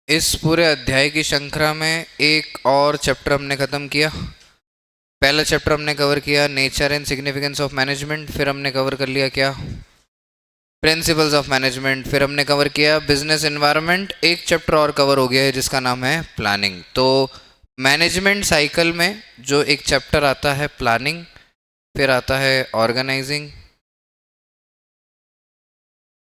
इस पूरे अध्याय की श्रृंखला में एक और चैप्टर हमने ख़त्म किया। पहला चैप्टर हमने कवर किया nature and significance of management, फिर हमने कवर कर लिया क्या, प्रिंसिपल्स ऑफ मैनेजमेंट, फिर हमने कवर किया बिजनेस एनवायरनमेंट। एक चैप्टर और कवर हो गया है जिसका नाम है प्लानिंग। तो मैनेजमेंट साइकिल में जो एक चैप्टर आता है प्लानिंग, फिर आता है ऑर्गेनाइजिंग,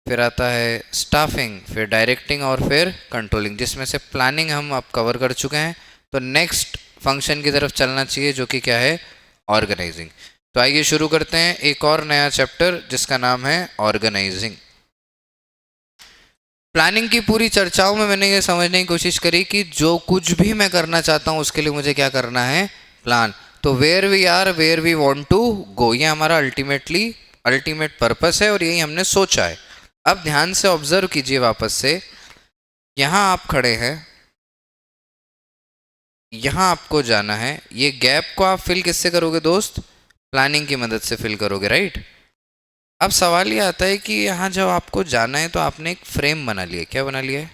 फिर आता है स्टाफिंग, फिर डायरेक्टिंग और फिर कंट्रोलिंग, जिसमें से प्लानिंग हम अब कवर कर चुके हैं। तो नेक्स्ट फंक्शन की तरफ चलना चाहिए जो कि क्या है, ऑर्गेनाइजिंग। तो आइए शुरू करते हैं एक और नया चैप्टर जिसका नाम है ऑर्गेनाइजिंग। प्लानिंग की पूरी चर्चाओं में मैंने ये समझने की कोशिश करी कि जो कुछ भी मैं करना चाहता हूँ उसके लिए मुझे क्या करना है, प्लान। तो where we are where we want to go, ये हमारा अल्टीमेट पर्पस है और यही हमने सोचा है। अब ध्यान से ऑब्जर्व कीजिए वापस से, यहां आप खड़े हैं, यहां आपको जाना है, ये गैप को आप फिल किससे करोगे दोस्त, प्लानिंग की मदद से फिल करोगे, राइट। अब सवाल ये आता है कि यहां जब आपको जाना है तो आपने एक फ्रेम बना लिया, क्या बना लिया है।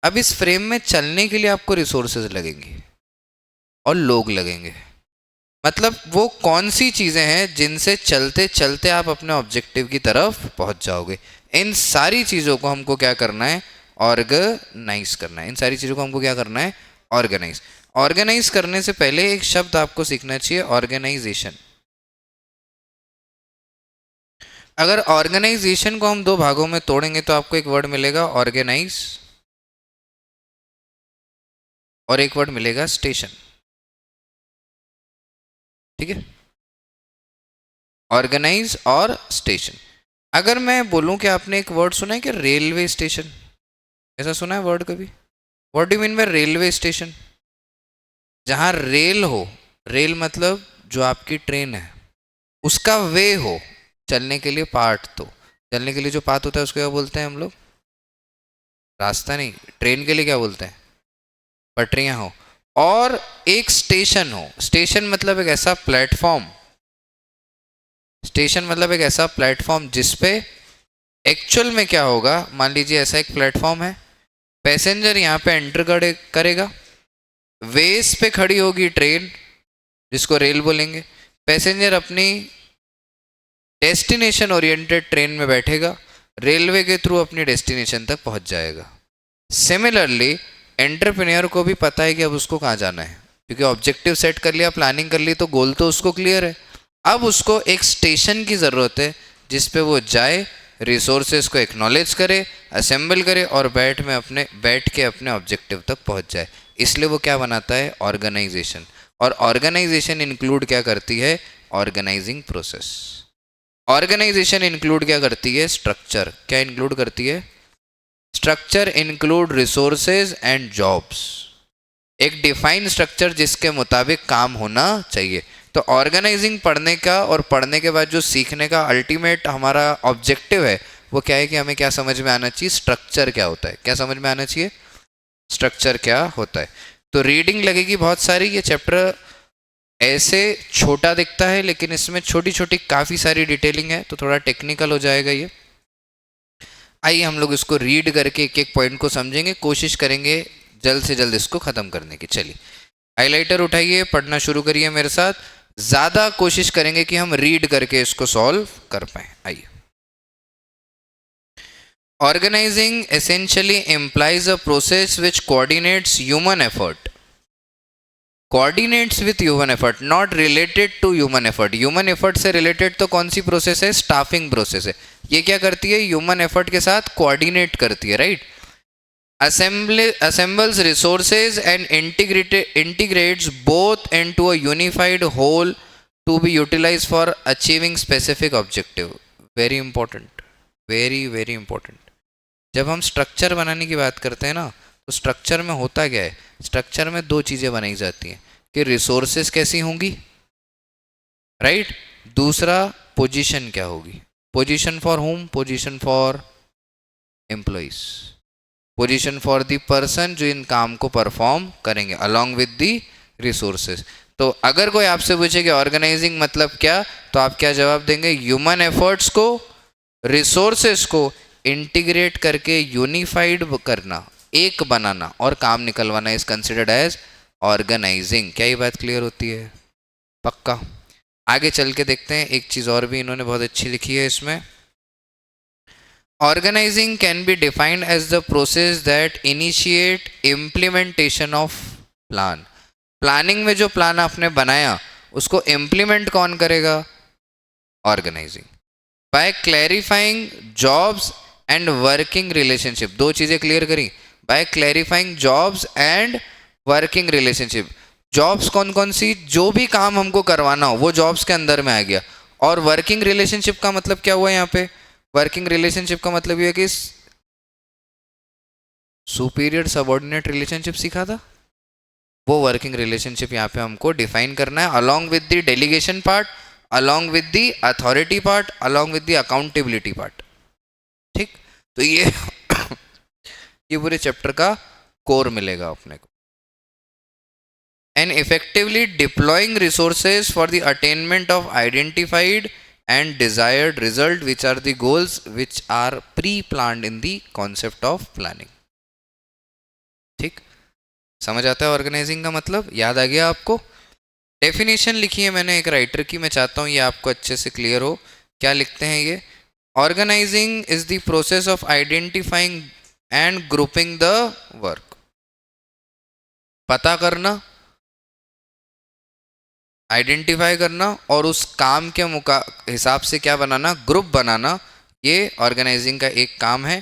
अब इस फ्रेम में चलने के लिए आपको रिसोर्सेज लगेंगे और लोग लगेंगे। मतलब वो कौन सी चीजें हैं जिनसे चलते चलते आप अपने ऑब्जेक्टिव की तरफ पहुंच जाओगे। इन सारी चीजों को हमको क्या करना है, ऑर्गेनाइज करना है। इन सारी चीजों को हमको क्या करना है, ऑर्गेनाइज। ऑर्गेनाइज करने से पहले एक शब्द आपको सीखना चाहिए, ऑर्गेनाइजेशन। अगर ऑर्गेनाइजेशन को हम दो भागों में तोड़ेंगे तो आपको एक वर्ड मिलेगा ऑर्गेनाइज और एक वर्ड मिलेगा स्टेशन, ठीक है, ऑर्गेनाइज और स्टेशन। अगर मैं बोलूं कि आपने एक वर्ड सुना है कि रेलवे स्टेशन, ऐसा सुना है वर्ड कभी? What do mean by railway station? जहां रेल हो, रेल मतलब जो आपकी ट्रेन है उसका वे हो, चलने के लिए पार्ट, तो चलने के लिए जो पाथ होता है उसको क्या बोलते हैं हम लोग, रास्ता नहीं। ट्रेन के लिए क्या बोलते हैं, पटरियां हो। और एक स्टेशन हो, स्टेशन मतलब एक ऐसा प्लेटफॉर्म, स्टेशन मतलब एक ऐसा प्लेटफॉर्म जिसपे एक्चुअल में क्या होगा, मान लीजिए ऐसा एक प्लेटफॉर्म है, पैसेंजर यहाँ पे एंटर करेगा, वेस पे खड़ी होगी ट्रेन जिसको रेल बोलेंगे, पैसेंजर अपनी डेस्टिनेशन ओरिएंटेड ट्रेन में बैठेगा, रेलवे के थ्रू अपनी डेस्टिनेशन तक पहुंच जाएगा। सिमिलरली एंटरप्रेन्योर को भी पता है कि अब उसको कहाँ जाना है, क्योंकि ऑब्जेक्टिव सेट कर लिया, प्लानिंग कर ली, तो गोल तो उसको क्लियर है। अब उसको एक स्टेशन की ज़रूरत है जिसपे वो जाए, रिसोर्सेज को एक्नॉलेज करे, असेंबल करे और बैठ के अपने ऑब्जेक्टिव तक पहुंच जाए। इसलिए वो क्या बनाता है, ऑर्गेनाइजेशन। और ऑर्गेनाइजेशन इंक्लूड क्या करती है, ऑर्गेनाइजिंग प्रोसेस। ऑर्गेनाइजेशन इंक्लूड क्या करती है, स्ट्रक्चर। क्या इंक्लूड करती है, structure include resources and jobs, एक डिफाइंड स्ट्रक्चर जिसके मुताबिक काम होना चाहिए। तो ऑर्गेनाइजिंग पढ़ने का और पढ़ने के बाद जो सीखने का अल्टीमेट हमारा ऑब्जेक्टिव है वो क्या है कि हमें क्या समझ में आना चाहिए, स्ट्रक्चर क्या होता है। क्या समझ में आना चाहिए, स्ट्रक्चर क्या होता है। तो रीडिंग लगेगी बहुत सारी। ये चैप्टर ऐसे छोटा दिखता है लेकिन इसमें छोटी छोटी काफ़ी सारी डिटेलिंग है, तो थोड़ा टेक्निकल हो जाएगा ये। आइए हम लोग इसको रीड करके एक एक पॉइंट को समझेंगे, कोशिश करेंगे जल्द से जल्द इसको ख़त्म करने की। चलिए हाइलाइटर उठाइए, पढ़ना शुरू करिए मेरे साथ। ज़्यादा कोशिश करेंगे कि हम रीड करके इसको सॉल्व कर पाए। आइए, organising essentially implies a process which coordinates human effort, coordinates with human effort, not related to human effort. Human effort से रिलेटेड तो कौन सी प्रोसेस है, स्टाफिंग प्रोसेस है। ये क्या करती है, ह्यूमन एफर्ट के साथ कोऑर्डिनेट करती है, right. assembles resources and integrates both into a unified whole to be utilized for achieving specific objective. Very important, very very important. जब हम स्ट्रक्चर बनाने की बात करते हैं ना, तो स्ट्रक्चर में होता क्या है, स्ट्रक्चर में दो चीज़ें बनाई जाती हैं कि रिसोर्सेज कैसी होंगी, राइट। दूसरा पोजीशन क्या होगी, position for home, position for employees, position for the person जो इन काम को परफॉर्म करेंगे अलॉन्ग विद द रिसोर्सेज। तो अगर कोई आपसे पूछे कि ऑर्गेनाइजिंग मतलब क्या, तो आप क्या जवाब देंगे, ह्यूमन एफर्ट्स को, रिसोर्सेज को इंटीग्रेट करके यूनिफाइड करना, एक बनाना और काम निकलवाना इज कंसिडर्ड एज ऑर्गेनाइजिंग। क्या ये बात क्लियर होती है? पक्का। आगे चल के देखते हैं, एक चीज और भी इन्होंने बहुत अच्छी लिखी है इसमें। Organising can be defined as the process that initiate implementation of plan. Planning में जो प्लान आपने बनाया उसको इम्प्लीमेंट कौन करेगा? Organising. By clarifying jobs and working relationship, दो चीजें क्लियर करी। By clarifying jobs and working relationship, jobs कौन कौन सी, जो भी काम हमको करवाना हो वो जॉब्स के अंदर में आ गया। और वर्किंग रिलेशनशिप का मतलब क्या हुआ यहाँ पे? वर्किंग रिलेशनशिप का मतलब ये है कि सुपीरियर सबऑर्डिनेट रिलेशनशिप सीखा था, वो वर्किंग रिलेशनशिप यहाँ पे हमको डिफाइन करना है, along with the delegation part, along with the authority part, along with the accountability part. ठीक, तो ये ये पूरे चैप्टर का कोर मिलेगा अपने को। And effectively deploying resources for the attainment of identified and desired result, which are the goals which are pre-planned in the concept of planning। ठीक, समझ आता है ऑर्गेनाइजिंग का मतलब? याद आ गया आपको? डेफिनेशन लिखी है मैंने एक राइटर की, मैं चाहता हूँ ये आपको अच्छे से क्लियर हो। क्या लिखते हैं ये? Organising is the process of identifying and grouping the work. पता करना, आइडेंटिफाई करना और उस काम के हिसाब से क्या बनाना? ग्रुप बनाना। ये ऑर्गेनाइजिंग का एक काम है।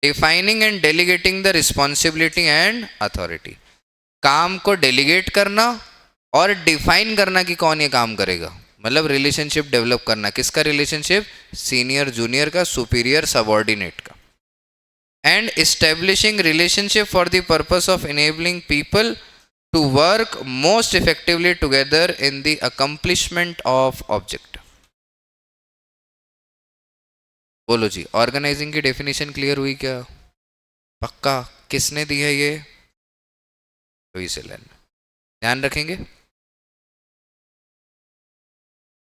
Defining and delegating the responsibility and authority, काम को डेलीगेट करना और डिफाइन करना कि कौन ये काम करेगा, मतलब रिलेशनशिप डेवलप करना। किसका रिलेशनशिप? सीनियर जूनियर का, सुपीरियर सबऑर्डिनेट का। And establishing relationship for the purpose of enabling people to work most effectively together in the accomplishment of object। बोलो जी, ऑर्गेनाइजिंग की डेफिनेशन क्लियर हुई क्या? पक्का? किसने दी है ये? Louis Allen. ध्यान रखेंगे।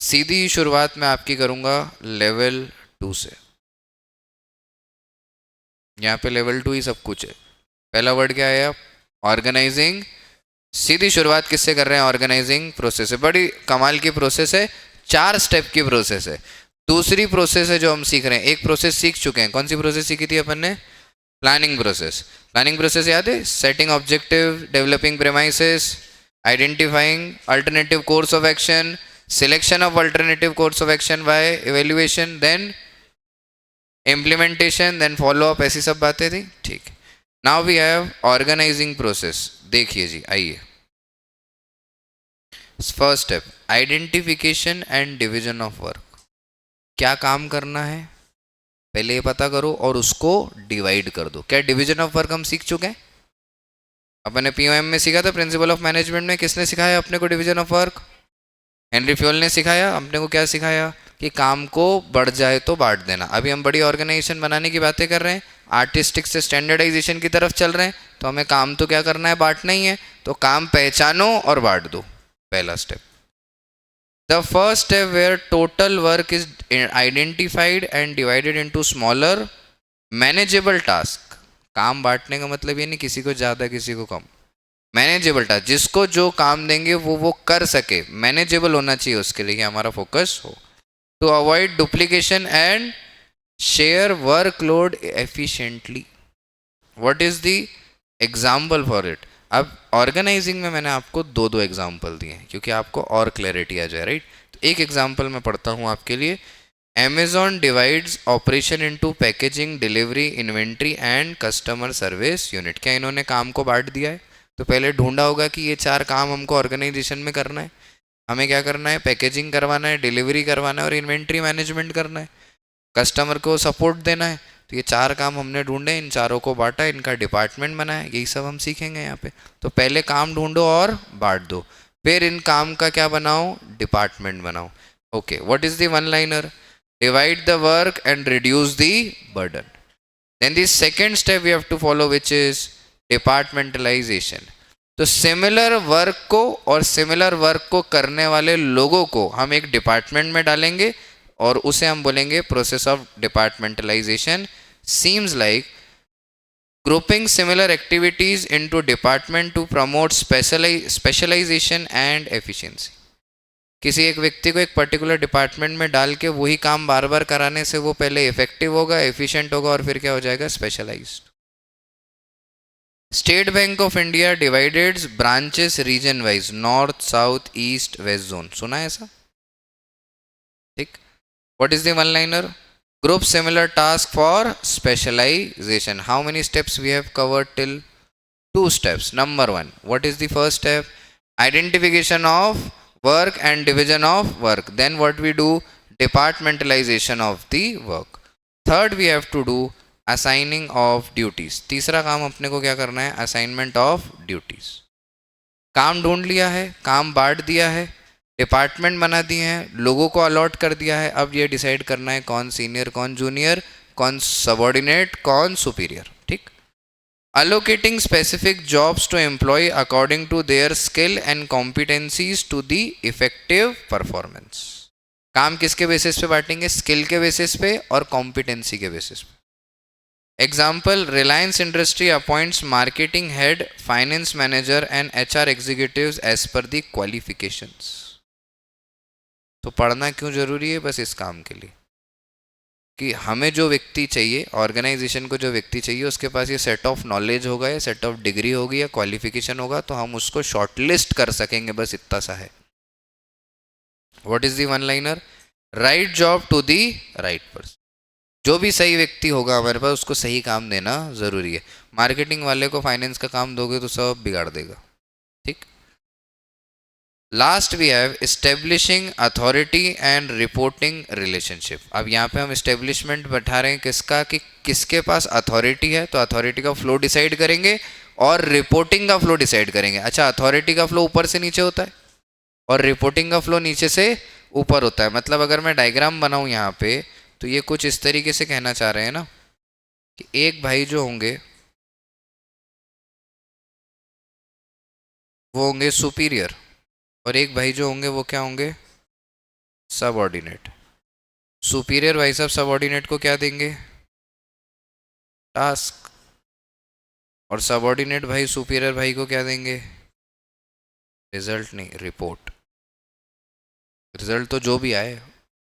सीधी शुरुआत मैं आपकी करूंगा लेवल 2 से। यहाँ पे लेवल 2 ही सब कुछ है। पहला वर्ड क्या आया? ऑर्गेनाइजिंग। सीधी शुरुआत किससे कर रहे हैं? ऑर्गेनाइजिंग प्रोसेस है। बड़ी कमाल की प्रोसेस है, 4 स्टेप की प्रोसेस है। दूसरी प्रोसेस है जो हम सीख रहे हैं, एक प्रोसेस सीख चुके हैं। कौन सी प्रोसेस सीखी थी अपन ने? Planning process. प्लानिंग प्रोसेस याद है? Setting objective, developing premises, identifying alternative course of action, selection of alternative course of action by evaluation, then implementation, then follow up, ऐसी सब बातें थी। ठीक, now we have organising process. देखिए जी, आइए। First step, identification and division of work. क्या काम करना है पहले ये पता करो और उसको डिवाइड कर दो। क्या डिवीजन ऑफ वर्क हम सीख चुके हैं? अपने पीओएम में सीखा था, प्रिंसिपल ऑफ मैनेजमेंट में। किसने सिखाया अपने को division of work? Henry Fayol ने सिखाया। अपने को क्या सिखाया? कि काम को बढ़ जाए तो बांट देना। अभी हम बड़ी ऑर्गेनाइजेशन बनाने की बातें कर रहे हैं, आर्टिस्टिक से स्टैंडर्डाइजेशन की तरफ चल रहे हैं, तो हमें काम तो क्या करना है? बांटना ही है। तो काम पहचानो और बांट दो, पहला step. The first step where total work is identified and divided into smaller manageable task. काम बांटने का मतलब ये नहीं किसी को ज़्यादा किसी को कम। मैनेजेबल टास्क, जिसको जो काम देंगे वो कर सके, मैनेजेबल होना चाहिए, उसके लिए हमारा फोकस हो। To avoid duplication and share workload efficiently. What is the example for it? अब ऑर्गेनाइजिंग में मैंने आपको दो एग्जाम्पल दिए हैं क्योंकि आपको और क्लैरिटी आ जाए, राइट? तो एक एग्जाम्पल मैं पढ़ता हूँ आपके लिए। Amazon divides operation into packaging, delivery, inventory and customer service unit. क्या इन्होंने काम को बांट दिया है? तो पहले ढूंढा होगा कि ये 4 काम हमको ऑर्गेनाइजेशन में करना है। हमें क्या करना है? पैकेजिंग करवाना है, डिलीवरी करवाना है और इन्वेंट्री मैनेजमेंट करना है, कस्टमर को सपोर्ट देना है। तो ये 4 काम हमने ढूंढे, इन चारों को बांटा, इनका डिपार्टमेंट बनाया। यही सब हम सीखेंगे यहाँ पे। तो पहले काम ढूंढो और बांट दो, फिर इन काम का क्या बनाओ? डिपार्टमेंट बनाओ। Okay, what is the one liner? Divide the work and reduce the burden. Then the second step we have to follow, which is departmentalization. तो सिमिलर वर्क को और सिमिलर वर्क को करने वाले लोगों को हम एक डिपार्टमेंट में डालेंगे और उसे हम बोलेंगे process of departmentalisation. Seems like grouping similar activities into department to promote specialization and efficiency. किसी एक व्यक्ति को एक पर्टिकुलर डिपार्टमेंट में डाल के वही काम बार बार कराने से वो पहले इफेक्टिव होगा, एफिशिएंट होगा और फिर क्या हो जाएगा, specialised. State Bank of India divided branches region wise, north south east west zone. सुना है ऐसा? ठीक. What is the one liner? Group similar task for specialization. How many steps we have covered till? 2 steps. Number 1, what is the first step? Identification of work and division of work. Then what we do? Departmentalization of the work. Third, we have to do assigning of duties. तीसरा काम अपने को क्या करना है? Assignment of duties. काम ढूंढ लिया है, काम बांट दिया है, डिपार्टमेंट बना दिए हैं, लोगों को अलॉट कर दिया है. अब ये डिसाइड करना है कौन सीनियर, कौन जूनियर, कौन सबऑर्डिनेट, कौन सुपीरियर. ठीक. Allocating specific jobs to employ according to their skill and competencies to the effective performance. काम किसके बेसिस पे बांटेंगे? स्किल के बेसिस पे और कॉम्पिटेंसी के बेसिस पे. Example, Reliance industry appoints marketing head, finance manager and HR executives as per the qualifications. तो पढ़ना क्यों जरूरी है? बस इस काम के लिए कि हमें जो व्यक्ति चाहिए, ऑर्गेनाइजेशन को जो व्यक्ति चाहिए, उसके पास ये सेट ऑफ नॉलेज होगा, या सेट ऑफ डिग्री होगी, या क्वालिफिकेशन होगा, तो हम उसको शॉर्टलिस्ट कर सकेंगे. बस इतना सा है. What is the one liner? Right job to the right person. जो भी सही व्यक्ति होगा हमारे पास, उसको सही काम देना जरूरी है. मार्केटिंग वाले को फाइनेंस का काम दोगे तो सब बिगाड़ देगा. ठीक. Last we have establishing authority and reporting relationship. अब यहाँ पे हम एस्टेब्लिशमेंट बैठा रहे हैं किसका, कि किसके पास अथॉरिटी है, तो अथॉरिटी का फ्लो डिसाइड करेंगे और रिपोर्टिंग का फ्लो डिसाइड करेंगे. अच्छा, अथॉरिटी का फ्लो ऊपर से नीचे होता है और रिपोर्टिंग का फ्लो नीचे से ऊपर होता है. मतलब अगर मैं डायग्राम बनाऊँ यहाँ पे, तो ये कुछ इस तरीके से कहना चाह रहे हैं ना कि एक भाई जो होंगे वो होंगे सुपीरियर, और एक भाई जो होंगे वो क्या होंगे? सबऑर्डिनेट. सुपीरियर भाई साहब सबऑर्डिनेट को क्या देंगे? टास्क. और सबऑर्डिनेट भाई सुपीरियर भाई को क्या देंगे? रिजल्ट नहीं, रिपोर्ट. रिजल्ट तो जो भी आए,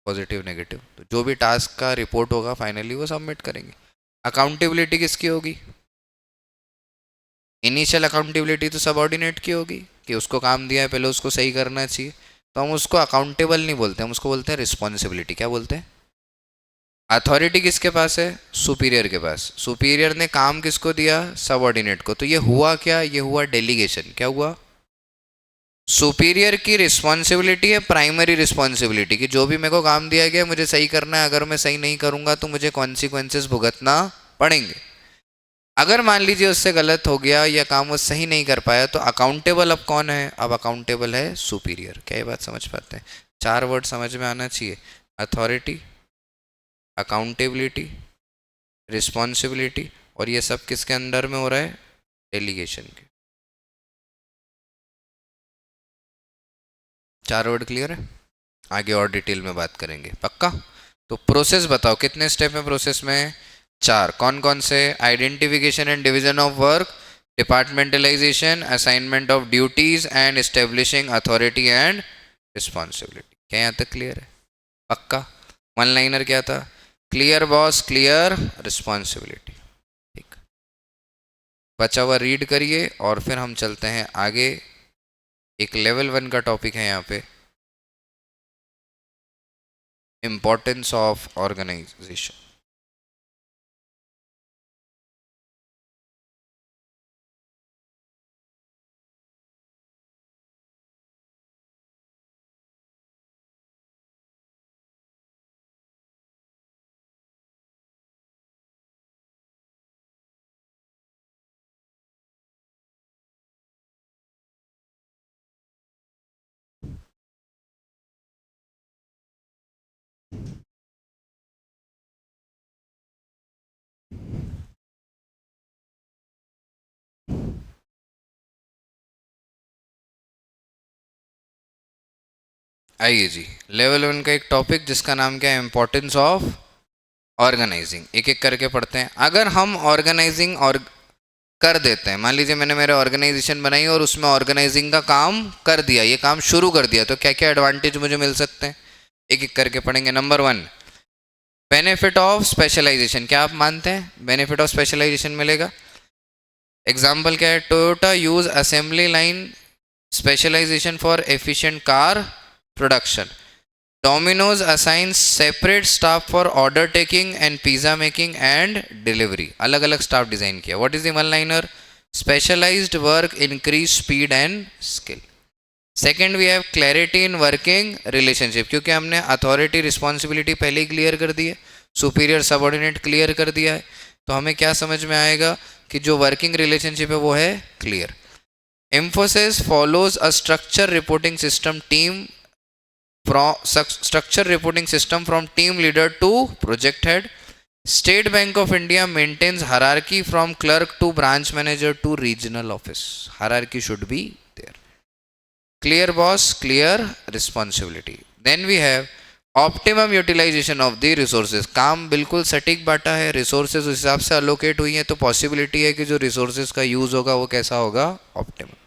पॉजिटिव नेगेटिव, तो जो भी टास्क का रिपोर्ट होगा फाइनली वो सबमिट करेंगे. अकाउंटेबिलिटी किसकी होगी? इनिशियल अकाउंटेबिलिटी तो सबऑर्डिनेट की होगी कि उसको काम दिया है, पहले उसको सही करना चाहिए. तो हम उसको अकाउंटेबल नहीं बोलते, हम उसको बोलते हैं रिस्पॉन्सिबिलिटी. क्या बोलते हैं? अथॉरिटी किसके पास है? सुपीरियर के पास. सुपीरियर ने काम किसको दिया? सबऑर्डिनेट को. तो ये हुआ क्या? ये हुआ डेलीगेशन. क्या हुआ? सुपीरियर की रिस्पॉन्सिबिलिटी है प्राइमरी रिस्पॉन्सिबिलिटी, कि जो भी मेरे को काम दिया गया मुझे सही करना है, अगर मैं सही नहीं करूंगा तो मुझे कॉन्सिक्वेंसेस भुगतना पड़ेंगे. अगर मान लीजिए उससे गलत हो गया या काम वो सही नहीं कर पाया, तो अकाउंटेबल अब कौन है? अब अकाउंटेबल है सुपीरियर. क्या ये बात समझ पाते हैं? 4 वर्ड समझ में आना चाहिए: अथॉरिटी, अकाउंटेबिलिटी, रिस्पॉन्सिबिलिटी, और ये सब किसके अंडर में हो रहा है? डेलीगेशन के. 4 वर्ड क्लियर है? आगे और डिटेल में बात करेंगे. पक्का? तो प्रोसेस बताओ, कितने स्टेप है प्रोसेस में? 4. कौन कौन से? Identification and division of work, departmentalisation, assignment of duties and establishing authority and responsibility. क्या यहाँ तक क्लियर है? पक्का? वन लाइनर क्या था? Clear boss, clear responsibility. ठीक. बचा हुआ रीड करिए और फिर हम चलते हैं आगे. एक लेवल 1 का टॉपिक है यहाँ पे, इम्पोर्टेंस ऑफ ऑर्गेनाइजेशन. आइए जी, लेवल 1 का एक टॉपिक जिसका नाम क्या है? Importance of organizing. एक एक करके पढ़ते हैं. अगर हम ऑर्गेनाइजिंग और कर देते हैं। मान लीजिए मैंने मेरे ऑर्गेनाइजेशन बनाई और उसमें ऑर्गेनाइजिंग का काम कर दिया, ये काम शुरू कर दिया, तो क्या क्या एडवांटेज मुझे मिल सकते हैं, एक एक करके पढ़ेंगे। Number 1, benefit of specialization. क्या आप मानते हैं बेनिफिट ऑफ स्पेशलाइजेशन मिलेगा? एग्जाम्पल क्या है? Toyota use assembly line specialization for efficient car production. Domino's assigns separate staff for order taking and pizza making and delivery. अलग अलग स्टाफ डिजाइन किया। What is the one liner? Specialized work increase speed and skill. Second we have clarity in working relationship, क्योंकि हमने authority responsibility पहले ही clear कर दी है, superior subordinate clear कर दिया है, तो हमें क्या समझ में आएगा कि जो वर्किंग रिलेशनशिप है वो है clear. Emphasis follows a structure reporting system team structure reporting system from team leader to project head. State Bank of India maintains hierarchy from clerk to branch manager to regional office. Hierarchy should be there. Clear boss, clear responsibility. Then we have optimum utilization of the resources. काम बिल्कुल सटीक बांटा है, resources उस हिसाब से allocate हुई हैं, तो पॉसिबिलिटी है कि जो रिसोर्सेज का यूज होगा वो कैसा होगा, optimum.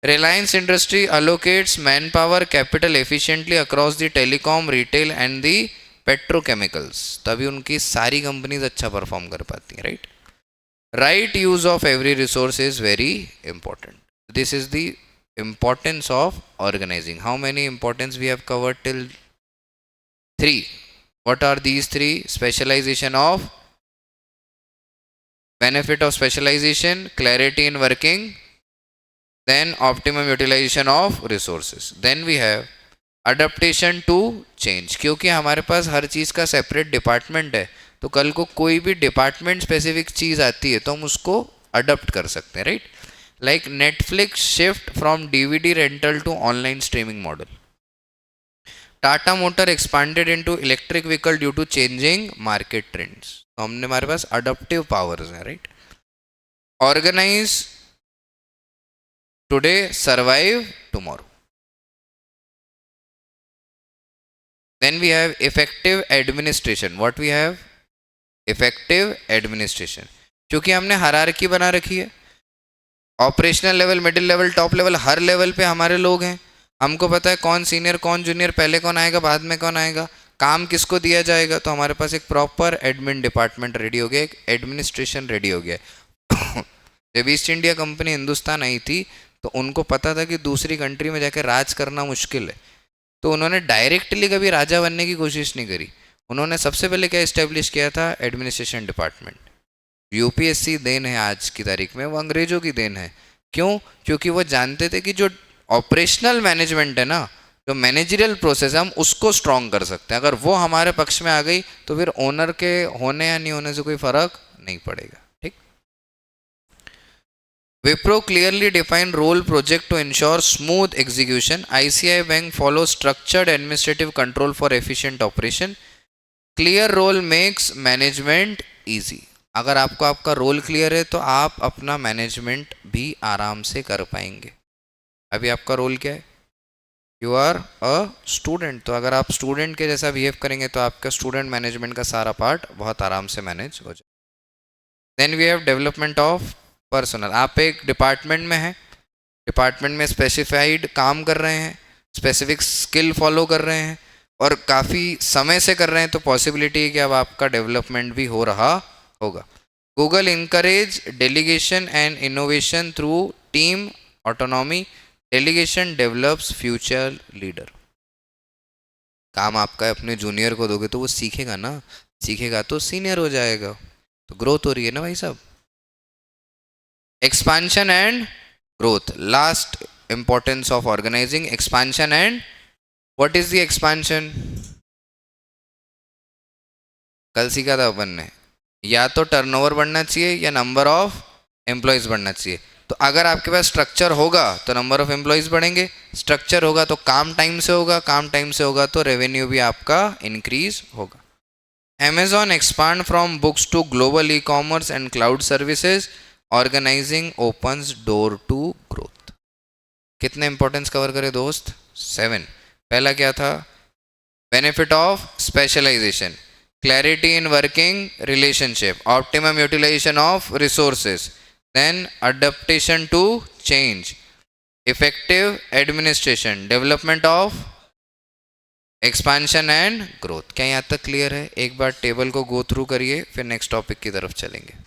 Reliance Industry allocates manpower capital efficiently across the telecom, retail and the petrochemicals. तभी उनकी सारी कंपनीज अच्छा परफॉर्म कर पाती हैं, right? Right use of every resource is very important. This is the importance of organizing. How many importance we have covered till 3? What are these 3? Specialization of, benefit of specialization, clarity in working, then optimum utilization of resources. Then we have adaptation to change. क्योंकि हमारे पास हर चीज़ का separate department है, तो कल को कोई भी department specific चीज़ आती है तो हम उसको अडॉप्ट कर सकते हैं, right? Like Netflix shift from DVD rental to online streaming model. Tata motor expanded into electric vehicle due to changing market trends. तो हमने, हमारे पास अडॉप्टिव पावर्स हैं, right? Organize today, survive tomorrow. Then we have effective administration. What we have? Effective administration. क्योंकि हमने hierarchy बना रखी है, operational level, middle level, top level, हर लेवल पे हमारे लोग हैं। हमको पता है कौन सीनियर कौन जूनियर, पहले कौन आएगा बाद में कौन आएगा, काम किसको दिया जाएगा। तो हमारे पास एक प्रॉपर एडमिन डिपार्टमेंट रेडी हो गया, एक एडमिनिस्ट्रेशन रेडी हो गया। जब ईस्ट इंडिया कंपनी हिंदुस्तान आई थी तो उनको पता था कि दूसरी कंट्री में जाकर राज करना मुश्किल है, तो उन्होंने डायरेक्टली कभी राजा बनने की कोशिश नहीं करी। उन्होंने सबसे पहले क्या इस्टेब्लिश किया था? Administration department. यूपीएससी देन है आज की तारीख में, वो अंग्रेजों की देन है। क्यों? क्योंकि वो जानते थे कि जो ऑपरेशनल मैनेजमेंट है ना, जो मैनेजरियल प्रोसेस है, हम उसको स्ट्रॉन्ग कर सकते हैं। अगर वो हमारे पक्ष में आ गई तो फिर ओनर के होने या नहीं होने से कोई फर्क नहीं पड़ेगा। Wipro clearly defined role project to ensure smooth execution. ICICI Bank follows structured administrative control for efficient operation. Clear role makes management easy. अगर आपको आपका रोल क्लियर है तो आप अपना मैनेजमेंट भी आराम से कर पाएंगे। अभी आपका रोल क्या है? यू आर अ स्टूडेंट, तो अगर आप स्टूडेंट के जैसा बिहेव करेंगे तो आपका स्टूडेंट मैनेजमेंट का सारा पार्ट बहुत आराम से मैनेज हो जाए। Then we have development of personal. आप एक डिपार्टमेंट में हैं, डिपार्टमेंट में स्पेसिफाइड काम कर रहे हैं, स्पेसिफिक स्किल फॉलो कर रहे हैं और काफ़ी समय से कर रहे हैं, तो पॉसिबिलिटी है कि अब आपका डेवलपमेंट भी हो रहा होगा। Google encourage delegation and innovation through team autonomy. Delegation develops future leader. काम आपका है, अपने जूनियर को दोगे तो वो सीखेगा ना, सीखेगा तो सीनियर हो जाएगा, तो ग्रोथ हो रही है ना भाई साहब। Expansion and growth. Last importance of organizing, expansion and what is the expansion? कल सीखा था अपन ने, या तो टर्नओवर बढ़ना चाहिए या नंबर ऑफ एम्प्लॉयज बढ़ना चाहिए। तो अगर आपके पास स्ट्रक्चर होगा तो नंबर ऑफ एम्प्लॉयज बढ़ेंगे, स्ट्रक्चर होगा तो काम टाइम से होगा, काम टाइम से होगा तो रेवेन्यू भी आपका इंक्रीज होगा। Amazon expand from books to global e-commerce and cloud services. Organizing opens door to growth. कितने इंपॉर्टेंस कवर करे दोस्त? 7। पहला क्या था? Benefit of specialization, clarity in working relationship, optimum utilization of resources, then adaptation to change, effective administration, development of expansion and growth. क्या यहाँ तक clear है? एक बार टेबल को गो थ्रू करिए, फिर नेक्स्ट टॉपिक की तरफ चलेंगे।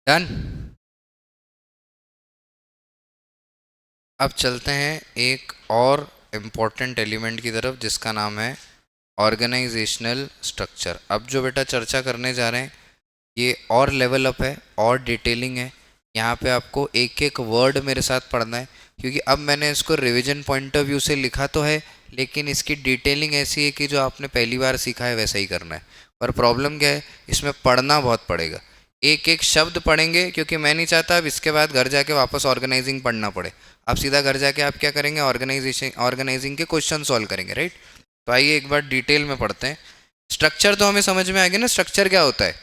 डन। अब चलते हैं एक और इम्पॉर्टेंट एलिमेंट की तरफ, जिसका नाम है ऑर्गेनाइजेशनल स्ट्रक्चर। अब जो बेटा चर्चा करने जा रहे हैं ये और लेवल अप है और डिटेलिंग है। यहाँ पे आपको एक एक वर्ड मेरे साथ पढ़ना है, क्योंकि अब मैंने इसको रिवीजन पॉइंट ऑफ व्यू से लिखा तो है, लेकिन इसकी डिटेलिंग ऐसी है कि जो आपने पहली बार सीखा है वैसा ही करना है। पर प्रॉब्लम क्या है, इसमें पढ़ना बहुत पड़ेगा, एक एक शब्द पढ़ेंगे, क्योंकि मैं नहीं चाहता अब इसके बाद घर जाके वापस ऑर्गेनाइजिंग पढ़ना पड़े। आप सीधा घर जाके आप क्या करेंगे, ऑर्गेनाइजिंग के क्वेश्चन सॉल्व करेंगे, राइट। तो आइए एक बार डिटेल में पढ़ते हैं। स्ट्रक्चर तो हमें समझ में आ गया ना, स्ट्रक्चर क्या होता है।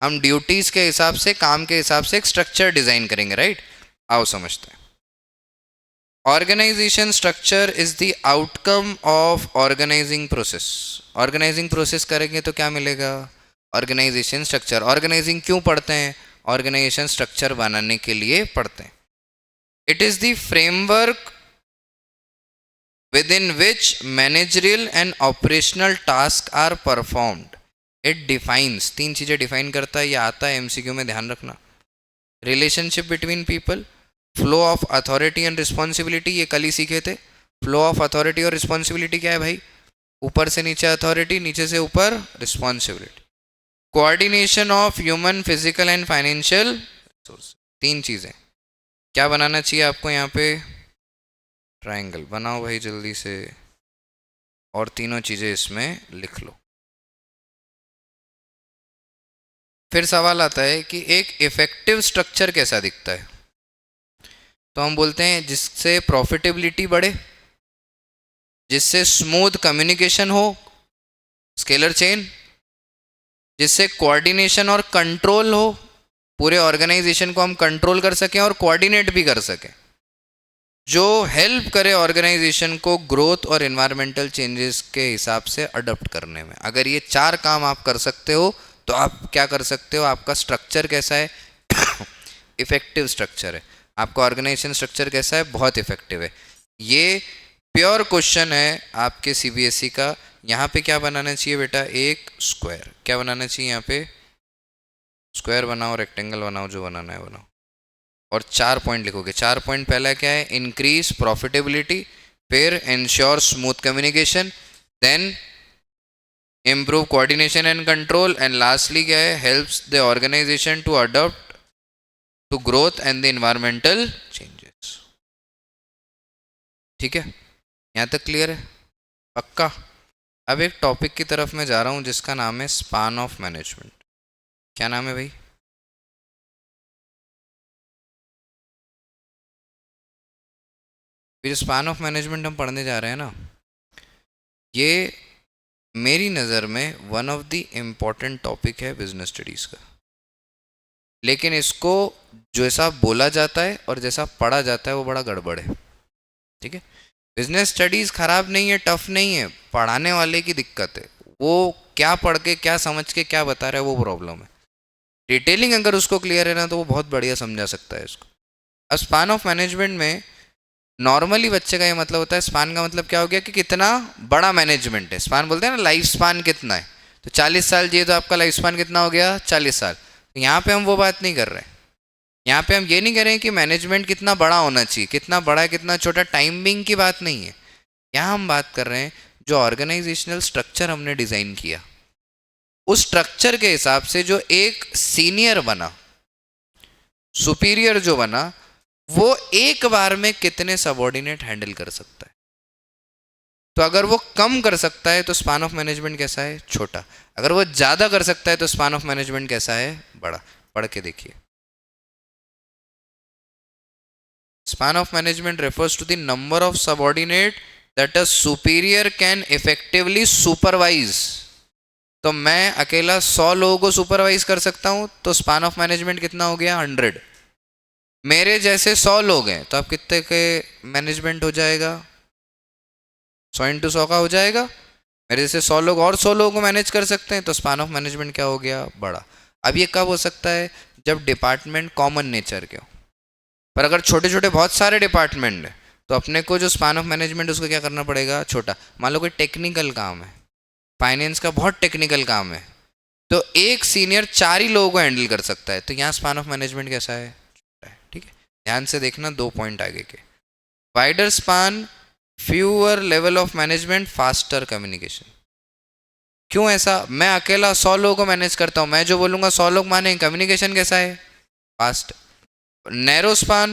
हम ड्यूटीज के हिसाब से, काम के हिसाब से एक स्ट्रक्चर डिजाइन करेंगे, राइट। आओ समझते हैं। Organization structure is the outcome of organizing process. Organizing process करेंगे तो क्या मिलेगा, ऑर्गेनाइजेशन स्ट्रक्चर। ऑर्गेनाइजिंग क्यों पढ़ते हैं, ऑर्गेनाइजेशन स्ट्रक्चर बनाने के लिए पढ़ते हैं। It is the framework within which managerial and operational tasks are performed. It defines, तीन चीज़ें डिफाइन करता है, ये आता है एमसीक्यू में, ध्यान रखना। Relationship between people, flow of authority and responsibility, ये कल ही सीखे थे। फ्लो ऑफ अथॉरिटी और रिस्पॉन्सिबिलिटी क्या है भाई, ऊपर से नीचे अथॉरिटी, नीचे से ऊपर responsibility. Coordination of human, physical and financial resource, तीन चीज़ें। क्या बनाना चाहिए आपको यहाँ पे, ट्रायंगल बनाओ भाई जल्दी से, और तीनों चीज़ें इसमें लिख लो। फिर सवाल आता है कि एक इफेक्टिव स्ट्रक्चर कैसा दिखता है। तो हम बोलते हैं जिससे प्रॉफिटेबिलिटी बढ़े, जिससे स्मूथ कम्युनिकेशन हो, स्केलर चेन, जिससे कोऑर्डिनेशन और कंट्रोल हो, पूरे ऑर्गेनाइजेशन को हम कंट्रोल कर सकें और कोऑर्डिनेट भी कर सकें, जो हेल्प करे ऑर्गेनाइजेशन को ग्रोथ और इन्वायरमेंटल चेंजेस के हिसाब से अडॉप्ट करने में। अगर ये चार काम आप कर सकते हो तो आप क्या कर सकते हो, आपका स्ट्रक्चर कैसा है इफेक्टिव स्ट्रक्चर है। आपका ऑर्गेनाइजेशन स्ट्रक्चर कैसा है, बहुत इफेक्टिव है। ये प्योर क्वेश्चन है आपके सीबीएसई का। यहाँ पे क्या बनाना चाहिए बेटा, एक स्क्वायर। क्या बनाना चाहिए यहाँ पे, स्क्वायर बनाओ, रेक्टेंगल बनाओ, जो बनाना है बनाओ, और 4 पॉइंट लिखोगे। 4 पॉइंट पहला क्या है, इंक्रीज प्रॉफिटेबिलिटी, फिर ensure smooth communication, then improve coordination and control, and lastly क्या है, helps the organization to adopt to growth and the environmental changes. ठीक है, यहाँ तक क्लियर है, पक्का। अब एक टॉपिक की तरफ मैं जा रहा हूँ जिसका नाम है स्पान ऑफ मैनेजमेंट। क्या नाम है भाई, फिर स्पान ऑफ मैनेजमेंट हम पढ़ने जा रहे हैं ना, ये मेरी नज़र में one of the important topic है बिजनेस स्टडीज़ का। लेकिन इसको जैसा बोला जाता है और जैसा पढ़ा जाता है वो बड़ा गड़बड़ है। ठीक है, बिजनेस स्टडीज़ ख़राब नहीं है, टफ नहीं है, पढ़ाने वाले की दिक्कत है। वो क्या पढ़ के, क्या समझ के, क्या बता रहा है, वो प्रॉब्लम है। डिटेलिंग अगर उसको क्लियर है ना तो वो बहुत बढ़िया समझा सकता है इसको। अब स्पान ऑफ मैनेजमेंट में नॉर्मली बच्चे का ये मतलब होता है, स्पान का मतलब क्या हो गया कि कितना बड़ा मैनेजमेंट है। स्पान बोलते हैं ना, लाइफ स्पान कितना है, तो 40 साल जिए तो आपका लाइफ स्पान कितना हो गया, 40 साल। तो यहाँ पे हम वो बात नहीं कर रहे हैं। यहाँ पे हम ये नहीं कह रहे हैं कि मैनेजमेंट कितना बड़ा होना चाहिए, कितना बड़ा है कितना छोटा, टाइमिंग की बात नहीं है। यहाँ हम बात कर रहे हैं जो ऑर्गेनाइजेशनल स्ट्रक्चर हमने डिज़ाइन किया, उस स्ट्रक्चर के हिसाब से जो एक सीनियर बना, सुपीरियर जो बना, वो एक बार में कितने सबऑर्डिनेट हैंडल कर सकता है। तो अगर वो कम कर सकता है तो स्पान ऑफ मैनेजमेंट कैसा है, छोटा। अगर वो ज़्यादा कर सकता है तो स्पान ऑफ मैनेजमेंट कैसा है, बड़ा। पढ़ के देखिए। Span of management refers to the number of subordinate that a superior can effectively supervise. तो मैं अकेला 100 लोगों को सुपरवाइज कर सकता हूं, तो स्पान ऑफ मैनेजमेंट कितना हो गया, 100। मेरे जैसे 100 लोग हैं तो आप कितने के मैनेजमेंट हो जाएगा, 100 इंटू 100 का हो जाएगा। मेरे जैसे 100 लोग और 100 लोगों को मैनेज कर सकते हैं, तो स्पान ऑफ मैनेजमेंट क्या हो गया, बड़ा। अब ये कब हो सकता है, जब डिपार्टमेंट कॉमन नेचर के हो। पर अगर छोटे छोटे बहुत सारे डिपार्टमेंट है तो अपने को जो स्पान ऑफ मैनेजमेंट उसको क्या करना पड़ेगा, छोटा। मान लो कोई टेक्निकल काम है, फाइनेंस का बहुत टेक्निकल काम है, तो एक सीनियर 4 ही लोगों को हैंडल कर सकता है, तो यहाँ स्पान ऑफ मैनेजमेंट कैसा है, छोटा है। ठीक है, ध्यान से देखना, 2 पॉइंट आगे के। Wider span, fewer level of management, faster communication. क्यों ऐसा, मैं अकेला 100 लोगों को मैनेज करता हूँ, मैं जो बोलूँगा 100 लोग माने, कम्युनिकेशन कैसा है, fast. Narrow span,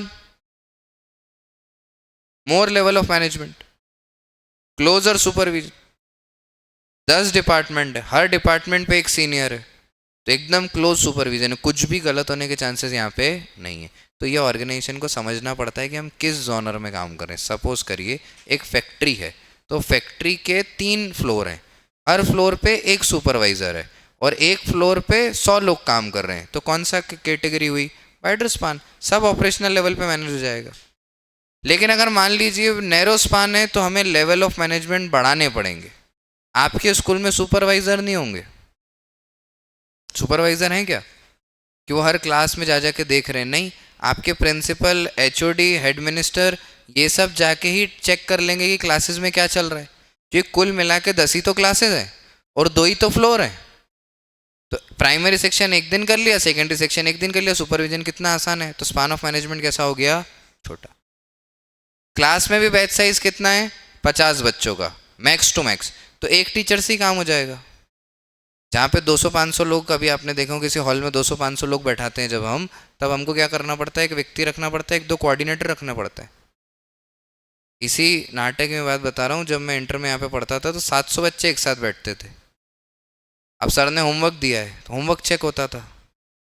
more level of management, closer supervision. 10 department है, हर डिपार्टमेंट पे एक सीनियर है, तो एकदम क्लोज सुपरविजन है, कुछ भी गलत होने के चांसेस यहाँ पे नहीं है। तो ये ऑर्गेनाइजेशन को समझना पड़ता है कि हम किस जॉनर में काम कर रहे हैं। सपोज करिए एक फैक्ट्री है, तो फैक्ट्री के 3 फ्लोर हैं, हर फ्लोर पे एक सुपरवाइजर है, और एक फ्लोर पे 100 लोग काम कर रहे हैं, तो कौन सा कैटेगरी हुई, वाइडर स्पान, सब ऑपरेशनल लेवल पे मैनेज हो जाएगा। लेकिन अगर मान लीजिए नैरो स्पान है, तो हमें लेवल ऑफ मैनेजमेंट बढ़ाने पड़ेंगे। आपके स्कूल में सुपरवाइजर नहीं होंगे, सुपरवाइजर हैं क्या कि वो हर क्लास में जा जाके देख रहे हैं, नहीं। आपके प्रिंसिपल, एचओडी, हेड मिनिस्टर, ये सब जाके ही चेक कर लेंगे कि क्लासेस में क्या चल रहा है, क्योंकि कुल मिला के 10 ही तो क्लासेस हैं और 2 ही तो फ्लोर हैं। तो प्राइमरी सेक्शन एक दिन कर लिया, सेकेंडरी सेक्शन एक दिन कर लिया, सुपरविजन कितना आसान है। तो स्पान ऑफ मैनेजमेंट कैसा हो गया, छोटा। क्लास में भी बैच साइज कितना है, 50 बच्चों का, मैक्स टू मैक्स, तो एक टीचर से ही काम हो जाएगा। जहाँ पे 200-500 लोग, कभी आपने देखा हो किसी हॉल में 200-500 लोग बैठाते हैं जब हम, तब हमको क्या करना पड़ता है, एक व्यक्ति रखना पड़ता है, 1-2 कोऑर्डिनेटर रखना पड़ता है। इसी नाटक में बात बता रहा हूँ, जब मैं इंटर में यहाँ पे पढ़ता था तो 700 बच्चे एक साथ बैठते थे। अब सर ने होमवर्क दिया है तो होमवर्क चेक होता था,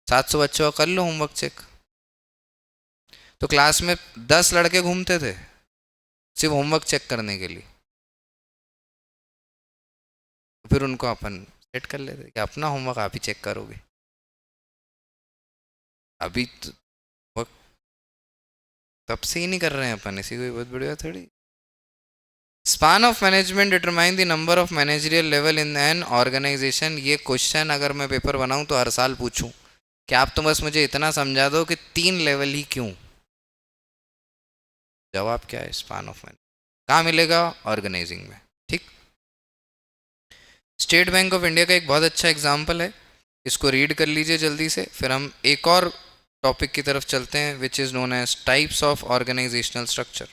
700 बच्चों का कर लो होमवर्क चेक। तो क्लास में 10 लड़के घूमते थे सिर्फ होमवर्क चेक करने के लिए, फिर उनको अपन सेट कर लेते कि अपना होमवर्क आप ही चेक करोगे। अभी तो तब से ही नहीं कर रहे हैं अपन, इसी कोई बहुत बड़ी बात थोड़ी। Span of management determine the number of managerial level in an organization. ये क्वेश्चन अगर मैं पेपर बनाऊं तो हर साल पूछूं कि आप तो बस मुझे इतना समझा दो कि 3 लेवल ही क्यों। जवाब क्या है, स्पान ऑफ मैनेजमेंट कहाँ मिलेगा, ऑर्गेनाइजिंग में। ठीक, स्टेट बैंक ऑफ इंडिया का एक बहुत अच्छा एग्जाम्पल है, इसको रीड कर लीजिए जल्दी से, फिर हम एक और टॉपिक की तरफ चलते हैं, which is known as types of organizational structure.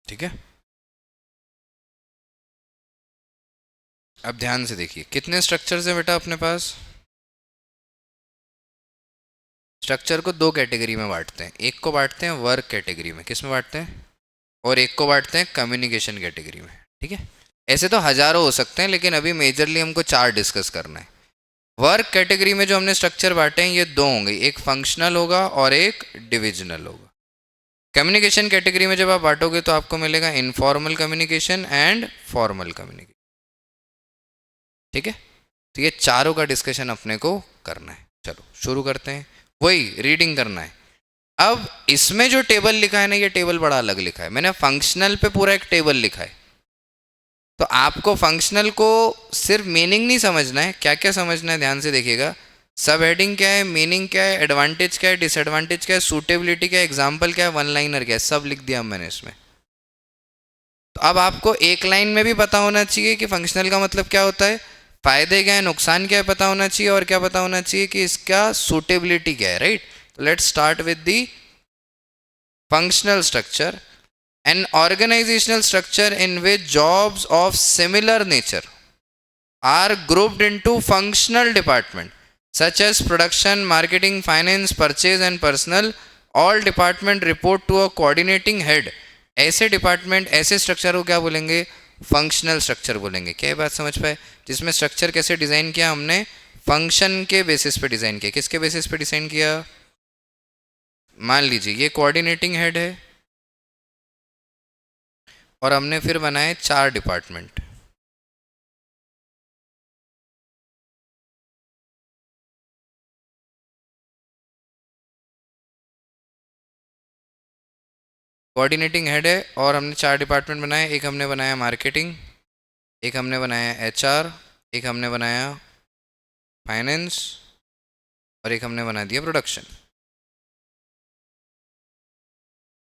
ठीक है, अब ध्यान से देखिए, कितने स्ट्रक्चर्स हैं बेटा अपने पास। स्ट्रक्चर को 2 कैटेगरी में बांटते हैं, एक को बांटते हैं वर्क कैटेगरी में, किस में बांटते हैं, और एक को बांटते हैं कम्युनिकेशन कैटेगरी में। ठीक है, ऐसे तो हजारों हो सकते हैं, लेकिन अभी मेजरली हमको 4 डिस्कस करना है। वर्क कैटेगरी में जो हमने स्ट्रक्चर बांटे हैं ये 2 होंगे, एक फंक्शनल होगा और एक डिविजनल होगा। कम्युनिकेशन कैटेगरी में जब आप बांटोगे तो आपको मिलेगा informal communication and formal communication. ठीक है, तो ये चारों का डिस्कशन अपने को करना है। चलो शुरू करते हैं, वही रीडिंग करना है। अब इसमें जो टेबल लिखा है ना, ये टेबल बड़ा अलग लिखा है। मैंने फंक्शनल पे पूरा एक टेबल लिखा है। तो आपको फंक्शनल को सिर्फ मीनिंग नहीं समझना है, क्या क्या समझना है ध्यान से देखिएगा। सब हेडिंग क्या है, मीनिंग क्या है, एडवांटेज क्या है, डिसएडवांटेज क्या है, सूटेबिलिटी क्या है, एग्जाम्पल क्या है, वन लाइनर क्या है, सब लिख दिया मैंने इसमें। तो अब आपको एक लाइन में भी पता होना चाहिए कि फंक्शनल का मतलब क्या होता है, फायदे क्या है, नुकसान क्या है पता होना चाहिए, और क्या पता होना चाहिए कि इसका सूटेबिलिटी क्या है, राइट। तो let's start with the functional structure, an organizational structure in which jobs of similar nature are grouped into functional departments such as production, marketing, finance, purchase and personnel. All department report to a coordinating head. ऐसे department, ऐसे structure को क्या बोलेंगे, functional structure बोलेंगे। क्या बात समझ पाए, जिसमें स्ट्रक्चर कैसे डिजाइन किया हमने, फंक्शन के बेसिस पे डिजाइन किया। किसके बेसिस पे डिजाइन किया, मान लीजिए ये कोऑर्डिनेटिंग हेड है और हमने फिर बनाए 4 डिपार्टमेंट। कोऑर्डिनेटिंग हेड है और हमने 4 डिपार्टमेंट बनाए। एक हमने बनाया मार्केटिंग, एक हमने बनाया एचआर, एक हमने बनाया फाइनेंस और एक हमने बना दिया प्रोडक्शन।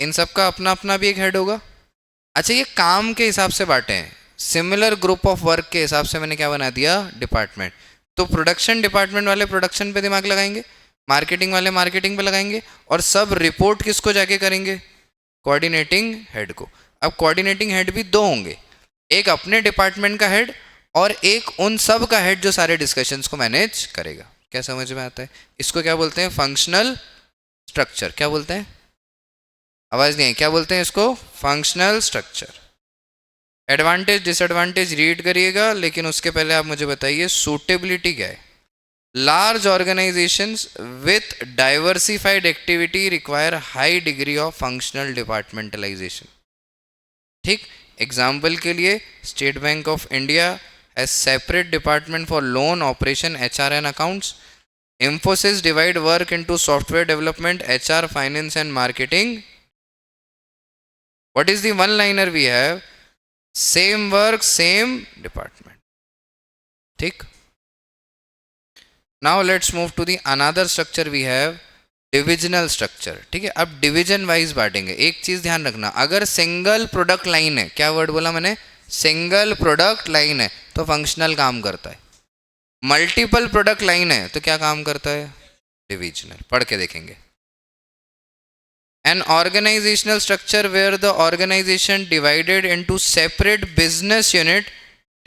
इन सब का अपना अपना भी एक हेड होगा। अच्छा, ये काम के हिसाब से बांटे हैं, सिमिलर ग्रुप ऑफ वर्क के हिसाब से मैंने क्या बना दिया, डिपार्टमेंट। तो प्रोडक्शन डिपार्टमेंट वाले प्रोडक्शन पे दिमाग लगाएंगे, मार्केटिंग वाले मार्केटिंग पे लगाएंगे, और सब रिपोर्ट किसको जाके करेंगे, कोऑर्डिनेटिंग हेड को। अब कोऑर्डिनेटिंग हेड भी 2 होंगे, एक अपने डिपार्टमेंट का हेड और एक उन सब का हेड जो सारे डिस्कशंस को मैनेज करेगा। क्या समझ में आता है, इसको क्या बोलते हैं, फंक्शनल स्ट्रक्चर। क्या बोलते हैं, आवाज नहीं है, क्या बोलते हैं इसको, functional structure. Advantage disadvantage read करिएगा, लेकिन उसके पहले आप मुझे बताइए सूटेबिलिटी क्या है। Large organisations with diversified activity require high degree of functional departmentalisation. ठीक, एग्जाम्पल के लिए state Bank of India has separate department for loan operation, HR and accounts. Infosys divide work into software development, HR, finance and marketing. What is the one liner we have, same work same department. ठीक, now let's move to the another structure we have, divisional structure. ठीक है, अब division wise बांटेंगे। एक चीज ध्यान रखना, अगर सिंगल प्रोडक्ट लाइन है, क्या वर्ड बोला मैंने, सिंगल प्रोडक्ट लाइन है तो फंक्शनल काम करता है। मल्टीपल प्रोडक्ट लाइन है तो क्या काम करता है, डिविजनल। पढ़ के देखेंगे। An organizational structure where the organization divided into separate business unit,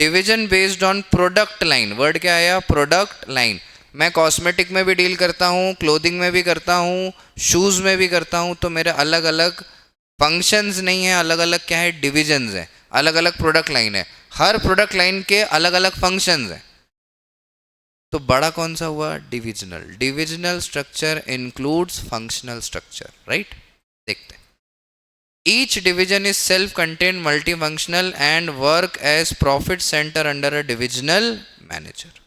division based on product line. Word क्या आया, प्रोडक्ट लाइन। मैं कॉस्मेटिक में भी डील करता हूँ, क्लोथिंग में भी करता हूँ, शूज़ में भी करता हूँ, तो मेरे अलग अलग फंक्शंस नहीं है, अलग अलग क्या है, डिविजन्स हैं, अलग अलग प्रोडक्ट लाइन है, हर प्रोडक्ट लाइन के अलग अलग फंक्शंस हैं। तो बड़ा कौन सा हुआ, divisional. Divisional structure includes functional structure, right. देखते हैं, each division is self contained, multi functional and work as profit center under a divisional manager.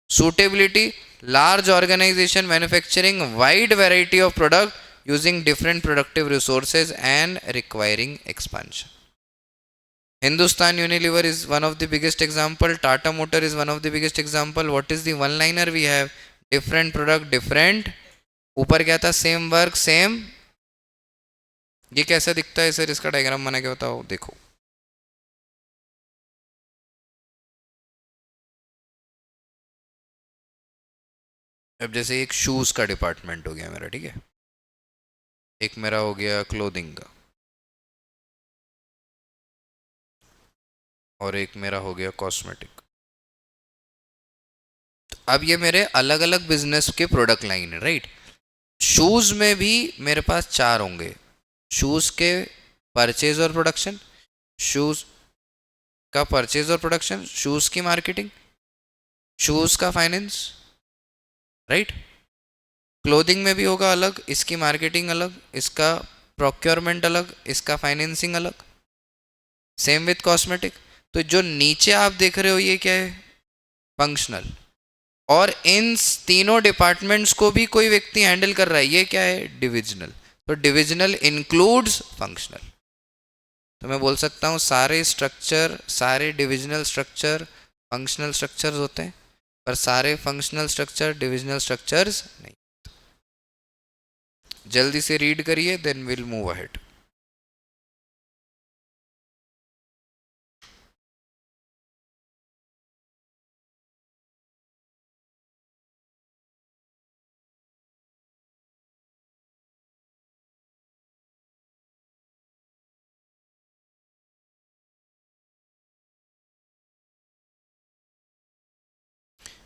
Suitability, large organization manufacturing wide variety of product using different productive resources and requiring expansion. Hindustan Unilever is one of the biggest example, Tata Motor is one of the biggest example. What is the one liner we have, different product different, ऊपर क्या था, same work same। ये कैसा दिखता है sir, इसका diagram बना के बताओ। देखो, अब जैसे एक शूज का डिपार्टमेंट हो गया मेरा, ठीक है, एक मेरा हो गया क्लोथिंग का, और एक मेरा हो गया कॉस्मेटिक। तो अब ये मेरे अलग अलग बिजनेस के प्रोडक्ट लाइन है, राइट। शूज में भी मेरे पास 4 होंगे, शूज के परचेज और प्रोडक्शन, शूज का परचेज और प्रोडक्शन, शूज की मार्केटिंग, शूज का फाइनेंस, राइट। क्लोथिंग में भी होगा अलग, इसकी मार्केटिंग अलग, इसका प्रोक्योरमेंट अलग, इसका फाइनेंसिंग अलग। Same with cosmetic. तो जो नीचे आप देख रहे हो ये क्या है, फंक्शनल, और इन तीनों डिपार्टमेंट्स को भी कोई व्यक्ति हैंडल कर रहा है, ये क्या है, डिविजनल। तो डिविजनल इंक्लूड्स फंक्शनल। तो मैं बोल सकता हूँ सारे स्ट्रक्चर, सारे डिविजनल स्ट्रक्चर फंक्शनल स्ट्रक्चर्स होते हैं, पर सारे फंक्शनल स्ट्रक्चर डिविजनल स्ट्रक्चर्स नहीं। जल्दी से रीड करिए, देन विल मूव अहेड।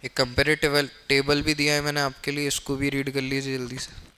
एक कंपेरेटिव टेबल भी दिया है मैंने आपके लिए, इसको भी रीड कर लीजिए जल्दी से।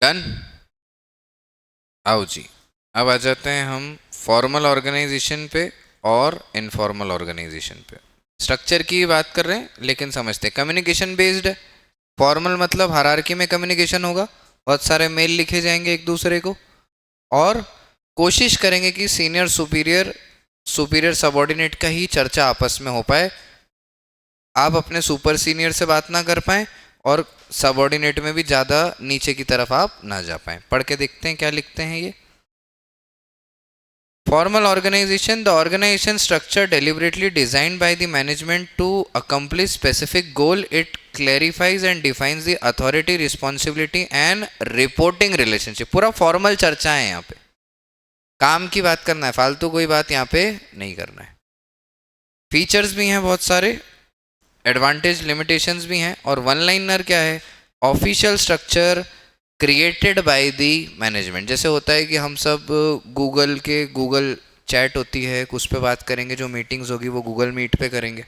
डन। आओ जी, अब आ जाते हैं हम फॉर्मल ऑर्गेनाइजेशन पे और इनफॉर्मल ऑर्गेनाइजेशन पे। स्ट्रक्चर की बात कर रहे हैं लेकिन समझते हैं कम्युनिकेशन बेस्ड है। फॉर्मल मतलब हायरार्की में कम्युनिकेशन होगा, बहुत सारे मेल लिखे जाएंगे एक दूसरे को, और कोशिश करेंगे कि सीनियर सुपीरियर सुपीरियर सबॉर्डिनेट का ही चर्चा आपस में हो पाए। आप अपने सुपर सीनियर से बात ना कर पाए और सबॉर्डिनेट में भी ज़्यादा नीचे की तरफ आप ना जा पाए। पढ़ के देखते हैं क्या लिखते हैं ये। Formal organization, the organization structure deliberately designed by the management to accomplish specific goal. It clarifies and defines the authority, responsibility and reporting relationship. पूरा फॉर्मल चर्चा है यहाँ पे, काम की बात करना है, फालतू कोई बात यहाँ पे नहीं करना है। फीचर्स भी हैं बहुत सारे, एडवांटेज लिमिटेशंस भी हैं, और वन लाइनर क्या है, official structure created by the management. जैसे होता है कि हम सब गूगल चैट होती है, उस पर बात करेंगे, जो मीटिंग्स होगी वो गूगल मीट पे करेंगे,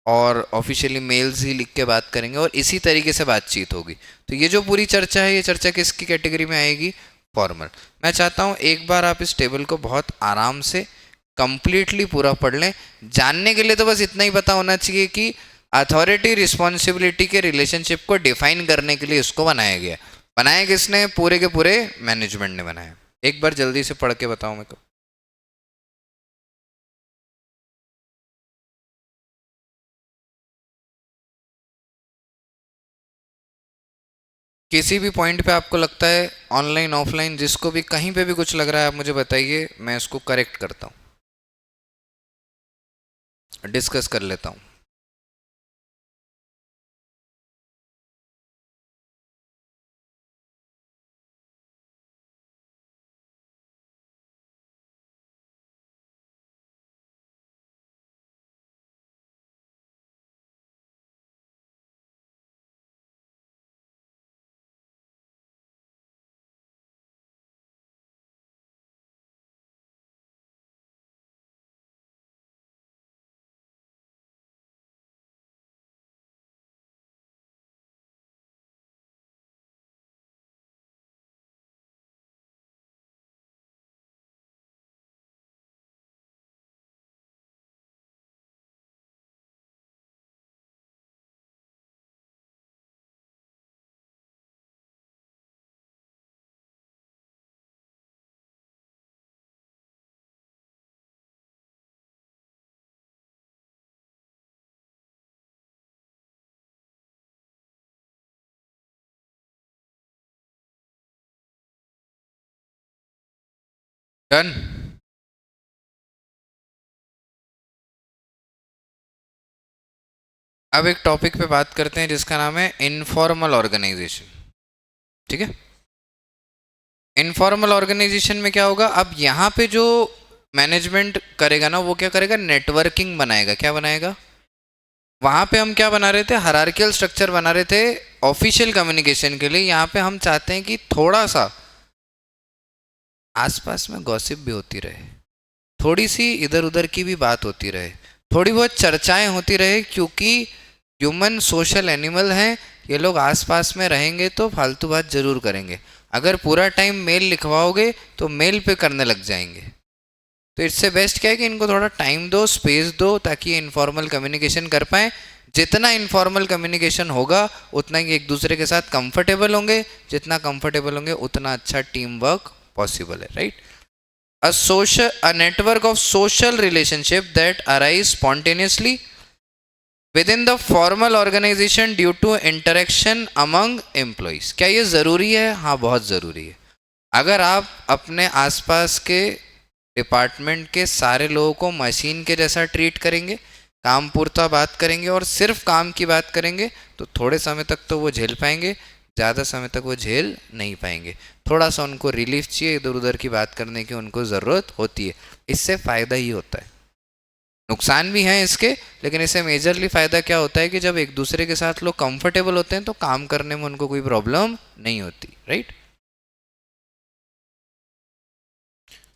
और ऑफिशियली मेल्स ही लिख के बात करेंगे, और इसी तरीके से बातचीत होगी। तो ये जो पूरी चर्चा है, ये चर्चा किसकी कैटेगरी में आएगी, फॉर्मल। मैं चाहता हूँ एक बार आप इस टेबल को बहुत आराम से कंप्लीटली पूरा पढ़ लें। जानने के लिए तो बस इतना ही पता होना चाहिए कि अथॉरिटी रिस्पॉन्सिबिलिटी के रिलेशनशिप को डिफाइन करने के लिए इसको बनाया गया। बनाया किसने, पूरे के पूरे मैनेजमेंट ने बनाया। एक बार जल्दी से पढ़ के बताओ मेरे को। किसी भी पॉइंट पे आपको लगता है, ऑनलाइन ऑफलाइन जिसको भी कहीं पे भी कुछ लग रहा है, आप मुझे बताइए, मैं इसको करेक्ट करता हूँ, डिस्कस कर लेता हूँ। डन। अब एक टॉपिक पे बात करते हैं जिसका नाम है इनफॉर्मल ऑर्गेनाइजेशन। ठीक है, इनफॉर्मल ऑर्गेनाइजेशन में क्या होगा, अब यहाँ पे जो मैनेजमेंट करेगा ना, वो क्या करेगा, नेटवर्किंग बनाएगा। क्या बनाएगा, वहाँ पे हम क्या बना रहे थे, हायरार्कियल स्ट्रक्चर बना रहे थे ऑफिशियल कम्युनिकेशन के लिए। यहाँ पे हम चाहते हैं कि थोड़ा सा आसपास में गॉसिप भी होती रहे, थोड़ी सी इधर उधर की भी बात होती रहे, थोड़ी बहुत चर्चाएं होती रहे, क्योंकि ह्यूमन सोशल एनिमल हैं, ये लोग आसपास में रहेंगे तो फालतू बात जरूर करेंगे। अगर पूरा टाइम मेल लिखवाओगे तो मेल पे करने लग जाएंगे। तो इससे बेस्ट क्या है कि इनको थोड़ा टाइम दो, स्पेस दो, ताकि ये इनफॉर्मल कम्युनिकेशन कर पाएँ। जितना इनफॉर्मल कम्युनिकेशन होगा उतना ही एक दूसरे के साथ कंफर्टेबल होंगे, जितना कंफर्टेबल होंगे उतना अच्छा टीम वर्क पॉसिबल है, right. A network of social relationship that arise spontaneously within the formal organization due to interaction among employees। क्या ये ज़रूरी है? हाँ, बहुत ज़रूरी है। अगर आप अपने आसपास के डिपार्टमेंट के सारे लोगों को मशीन के जैसा ट्रीट करेंगे, काम पूर्ता बात करेंगे और सिर्फ काम की बात करेंगे, तो थोड़े समय तक तो वो झेल पाएंगे, ज़्यादा समय तक वो झेल नहीं पाएंगे। थोड़ा सा उनको रिलीफ चाहिए, इधर उधर की बात करने की उनको ज़रूरत होती है। इससे फ़ायदा ही होता है, नुकसान भी हैं इसके, लेकिन इससे मेजरली फ़ायदा क्या होता है कि जब एक दूसरे के साथ लोग कंफर्टेबल होते हैं तो काम करने में उनको कोई प्रॉब्लम नहीं होती, right.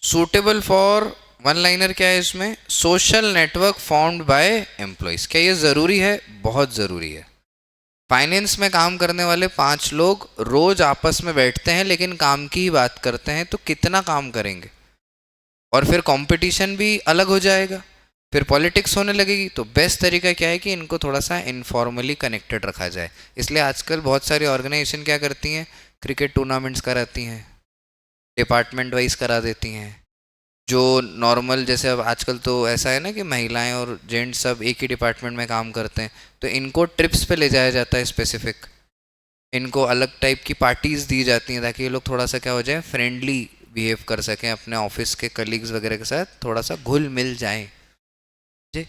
Suitable for one liner क्या है इसमें? Social network formed by employees. क्या ये ज़रूरी है? बहुत ज़रूरी है। फाइनेंस में काम करने वाले 5 लोग रोज आपस में बैठते हैं लेकिन काम की ही बात करते हैं, तो कितना काम करेंगे? और फिर कंपटीशन भी अलग हो जाएगा, फिर पॉलिटिक्स होने लगेगी। तो बेस्ट तरीका क्या है कि इनको थोड़ा सा इनफॉर्मली कनेक्टेड रखा जाए। इसलिए आजकल बहुत सारी ऑर्गेनाइजेशन क्या करती हैं, क्रिकेट टूर्नामेंट्स कराती हैं, डिपार्टमेंट वाइज करा देती हैं। जो नॉर्मल, जैसे अब आजकल तो ऐसा है ना कि महिलाएं और जेंट्स सब एक ही डिपार्टमेंट में काम करते हैं, तो इनको ट्रिप्स पे ले जाया जाता है स्पेसिफिक। इनको अलग टाइप की पार्टीज़ दी जाती हैं ताकि ये लोग थोड़ा सा क्या हो जाए, फ्रेंडली बिहेव कर सकें, अपने ऑफिस के कलीग्स वगैरह के साथ थोड़ा सा घुल मिल जाएं जी।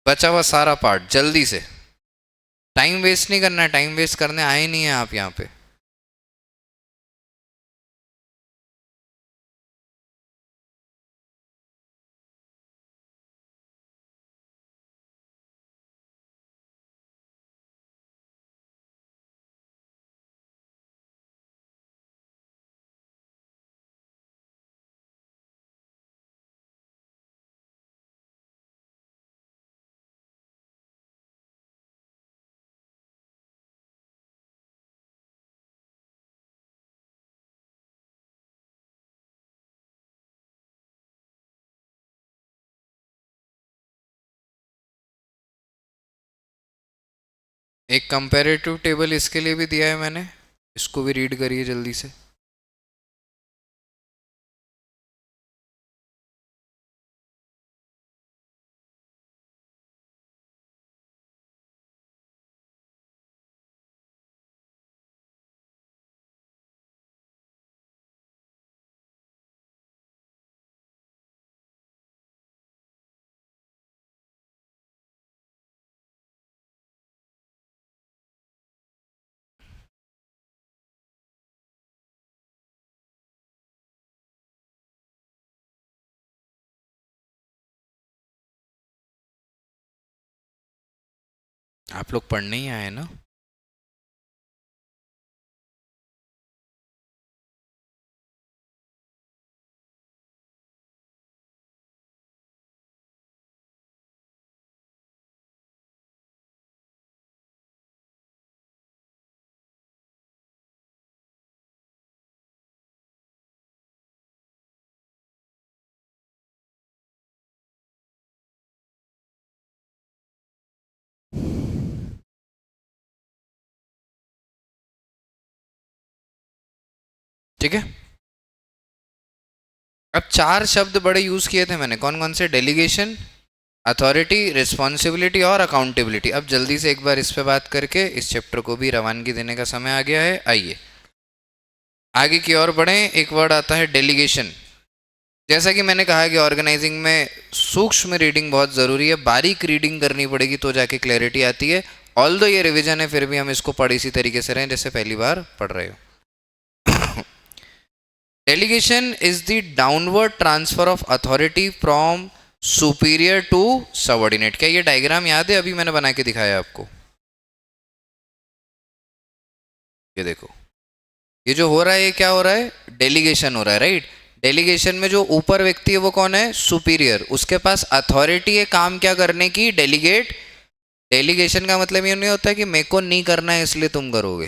बचा हुआ सारा पार्ट जल्दी से, टाइम वेस्ट नहीं करना है, टाइम वेस्ट करने आए नहीं हैं आप यहाँ पे। एक कंपैरेटिव टेबल इसके लिए भी दिया है मैंने, इसको भी रीड करिए जल्दी से। आप लोग पढ़ने ही आए ना? ठीक है। अब 4 शब्द बड़े यूज़ किए थे मैंने, कौन कौन से? डेलीगेशन, अथॉरिटी, रिस्पॉन्सिबिलिटी और अकाउंटेबिलिटी। अब जल्दी से एक बार इस पे बात करके इस चैप्टर को भी रवानगी देने का समय आ गया है। आइए आगे की ओर बढ़ें। एक वर्ड आता है डेलीगेशन। जैसा कि मैंने कहा कि ऑर्गेनाइजिंग में सूक्ष्म रीडिंग बहुत ज़रूरी है, बारीक रीडिंग करनी पड़ेगी तो जाके क्लैरिटी आती है। ऑल दो ये रिविजन है, फिर भी हम इसको पढ़ इसी तरीके से रहें जैसे पहली बार पढ़ रहे हो। Delegation is the downward transfer of authority from superior to subordinate. क्या ये डायग्राम याद है? अभी मैंने बना के दिखाया आपको, ये देखो। ये जो हो रहा है ये क्या हो रहा है, डेलीगेशन हो रहा है, राइट। डेलीगेशन में जो ऊपर व्यक्ति है वो कौन है, सुपीरियर, उसके पास अथॉरिटी है काम क्या करने की, डेलीगेट। डेलीगेशन का मतलब ये नहीं होता है कि मेरे को नहीं करना है इसलिए तुम करोगे।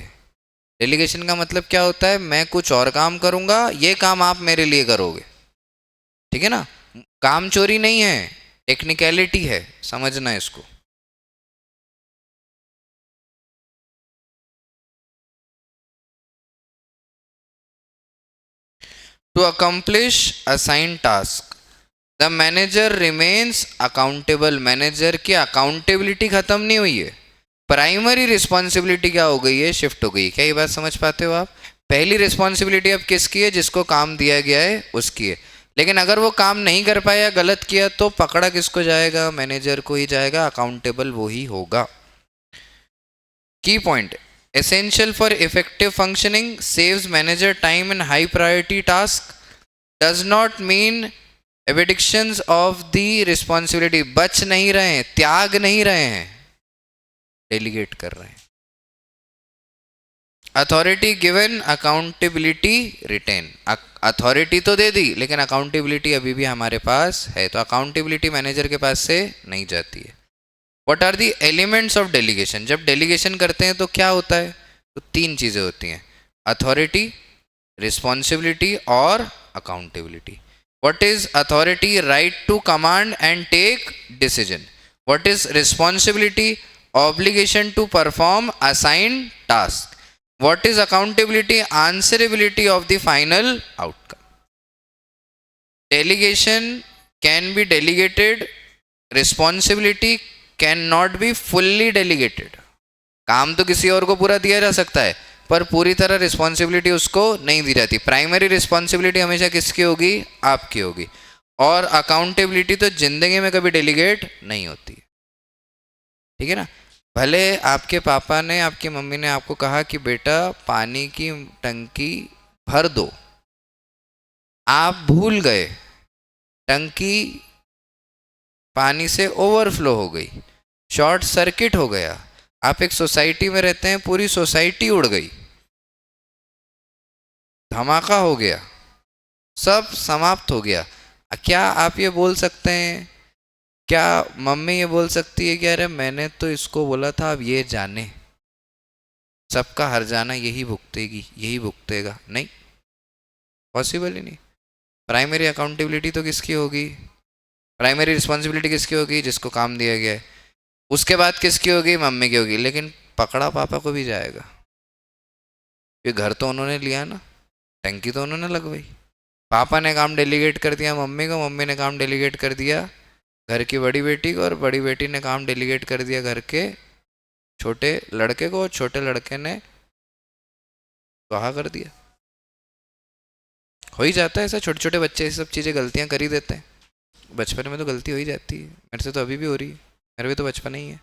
डेलीगेशन का मतलब क्या होता है, मैं कुछ और काम करूंगा, ये काम आप मेरे लिए करोगे, ठीक है ना। काम चोरी नहीं है, टेक्निकलिटी है, समझना है इसको। To accomplish assign task the manager remains accountable. Manager की अकाउंटेबिलिटी खत्म नहीं हुई है, प्राइमरी रिस्पॉन्सिबिलिटी क्या हो गई है, शिफ्ट हो गई है। क्या ये बात समझ पाते हो आप? पहली रिस्पॉन्सिबिलिटी अब किसकी है, जिसको काम दिया गया है उसकी है, लेकिन अगर वो काम नहीं कर पाया, गलत किया, तो पकड़ा किसको जाएगा, मैनेजर को ही जाएगा, अकाउंटेबल वो ही होगा। की point, essential for effective functioning, saves manager time in high priority task, does not mean evictions of the responsibility। बच नहीं रहे हैं, त्याग नहीं रहे हैं, डेलीगेट कर रहे हैं। Authority given, accountability retain. Authority तो दे दी लेकिन अकाउंटेबिलिटी अभी भी हमारे पास है, तो अकाउंटेबिलिटी मैनेजर के पास से नहीं जाती है। What are the elements of delegation, जब डेलीगेशन करते हैं तो क्या होता है, तो तीन चीज़ें होती हैं, अथॉरिटी, रिस्पॉन्सिबिलिटी और accountability. What is authority, right to command and take decision. What is responsibility, obligation to perform assigned task. What is accountability, answerability of the final outcome. Delegation can be delegated, responsibility can not be fully delegated. काम तो किसी और को पूरा दिया जा सकता है पर पूरी तरह रिस्पॉन्सिबिलिटी उसको नहीं दी जाती। प्राइमरी रिस्पॉन्सिबिलिटी हमेशा किसकी होगी, आपकी होगी। और अकाउंटेबिलिटी तो जिंदगी में कभी डेलीगेट नहीं होती, ठीक है ना। भले आपके पापा ने, आपकी मम्मी ने आपको कहा कि बेटा पानी की टंकी भर दो, आप भूल गए, टंकी पानी से ओवरफ्लो हो गई, शॉर्ट सर्किट हो गया, आप एक सोसाइटी में रहते हैं, पूरी सोसाइटी उड़ गई, धमाका हो गया, सब समाप्त हो गया। क्या आप ये बोल सकते हैं, क्या मम्मी ये बोल सकती है कि अरे मैंने तो इसको बोला था अब ये जाने, सबका हर जाना यही भुगतेगी, यही भुगतेगा? नहीं, पॉसिबल ही नहीं। प्राइमरी अकाउंटेबिलिटी तो किसकी होगी, प्राइमरी रिस्पॉन्सिबिलिटी किसकी होगी, जिसको काम दिया गया है। उसके बाद किसकी होगी, मम्मी की होगी, लेकिन पकड़ा पापा को भी जाएगा, ये घर तो उन्होंने लिया ना, टंकी तो उन्होंने लगवाई। पापा ने काम डेलीगेट कर दिया मम्मी को, मम्मी ने काम डेलीगेट कर दिया घर की बड़ी बेटी को, और बड़ी बेटी ने काम डेलीगेट कर दिया घर के छोटे लड़के को, और छोटे लड़के ने कहा कर दिया। हो ही जाता है ऐसा, छोटे छोटे बच्चे ये सब चीज़ें गलतियां कर ही देते हैं, बचपन में तो गलती हो ही जाती है, मेरे से तो अभी भी हो रही है, मेरा भी तो बचपन ही है।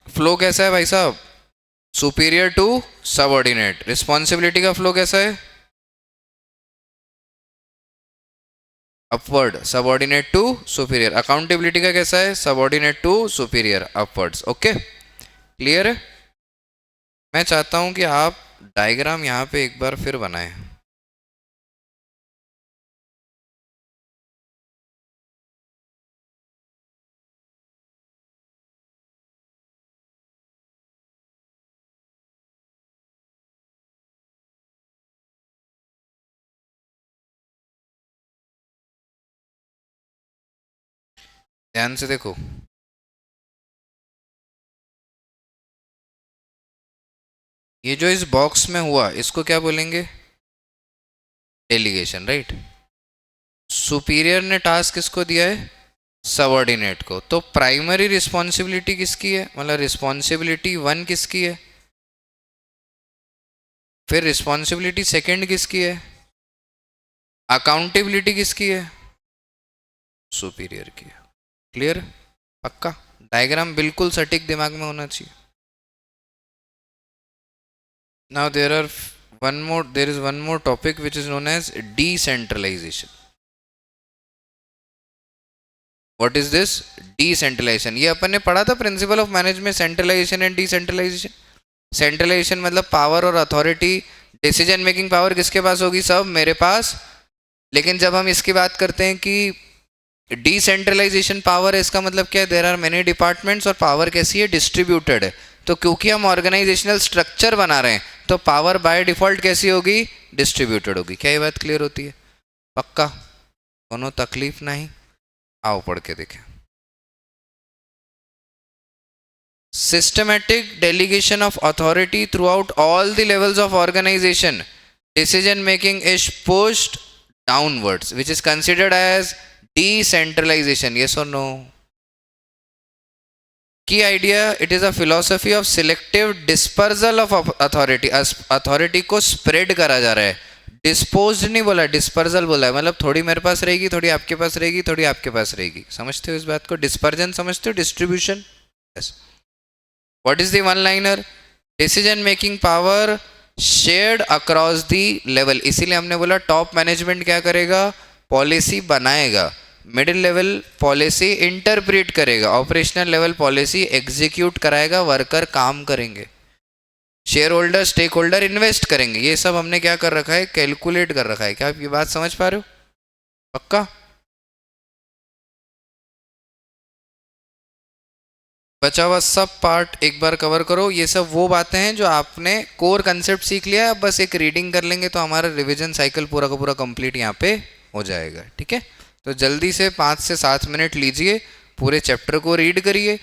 फ्लो कैसा है भाई साहब, सुपीरियर टू सबऑर्डिनेट। रिस्पॉन्सिबिलिटी का फ्लो कैसा है, upward, subordinate to superior. Accountability का कैसा है, subordinate to superior, upwards. Okay, clear है। मैं चाहता हूं कि आप डायग्राम यहां पे एक बार फिर बनाएं। ध्यान से देखो, ये जो इस बॉक्स में हुआ इसको क्या बोलेंगे, डेलीगेशन, राइट। सुपीरियर ने टास्क किसको दिया है, सबऑर्डिनेट को, तो प्राइमरी रिस्पॉन्सिबिलिटी किसकी है, मतलब रिस्पॉन्सिबिलिटी वन किसकी है, फिर रिस्पॉन्सिबिलिटी सेकंड किसकी है, अकाउंटेबिलिटी किसकी है, सुपीरियर की है। क्लियर, पक्का। डायग्राम बिल्कुल सटीक दिमाग में होना चाहिए। Now there is one more topic which is known as decentralization। What is this? Decentralization. ये अपन ने पढ़ा था principle of management, centralization and decentralization. Centralization मतलब पावर और अथॉरिटी, डिसीजन मेकिंग पावर किसके पास होगी? सब मेरे पास। लेकिन जब हम इसकी बात करते हैं कि डिसेंट्रलाइजेशन पावर है, इसका मतलब क्या है? देयर आर मेनी डिपार्टमेंट्स और पावर कैसी है? डिस्ट्रीब्यूटेड है। तो क्योंकि हम ऑर्गेनाइजेशनल स्ट्रक्चर बना रहे हैं तो पावर बाय डिफॉल्ट कैसी होगी? डिस्ट्रीब्यूटेड होगी। क्या ये बात क्लियर होती है? पक्का? दोनों तकलीफ नहीं? आओ पढ़ के देखें। Systematic delegation of authority throughout all the levels of organization. Decision making is pushed downwards, which is considered as decentralization. Yes or no? Key idea: it is a philosophy of selective dispersal of authority. Authority को spread करा जा रहा है, dispose नहीं बोला, dispersal बोला है। मतलब थोड़ी मेरे पास रहेगी, थोड़ी आपके पास रहेगी, थोड़ी आपके पास रहेगी। समझते हो इस बात को? डिस्पर्जन समझते हो? Distribution. Yes. What is the one liner? Decision making power shared across the level. इसीलिए हमने बोला टॉप मैनेजमेंट क्या करेगा? पॉलिसी बनाएगा, मिडिल लेवल पॉलिसी इंटरप्रेट करेगा, ऑपरेशनल लेवल पॉलिसी एग्जीक्यूट कराएगा, वर्कर काम करेंगे, shareholder stakeholder invest करेंगे। ये सब हमने क्या कर रखा है? कैलकुलेट कर रखा है। क्या आप ये बात समझ पा रहे हो? पक्का? बचा हुआ सब पार्ट एक बार कवर करो। ये सब वो बातें हैं जो आपने कोर कंसेप्ट सीख लिया, अब बस एक रीडिंग कर लेंगे तो हमारा रिवीजन साइकिल पूरा का पूरा कंप्लीट यहाँ पे हो जाएगा। ठीक है, तो जल्दी से 5 से 7 मिनट लीजिए, पूरे चैप्टर को रीड करिए।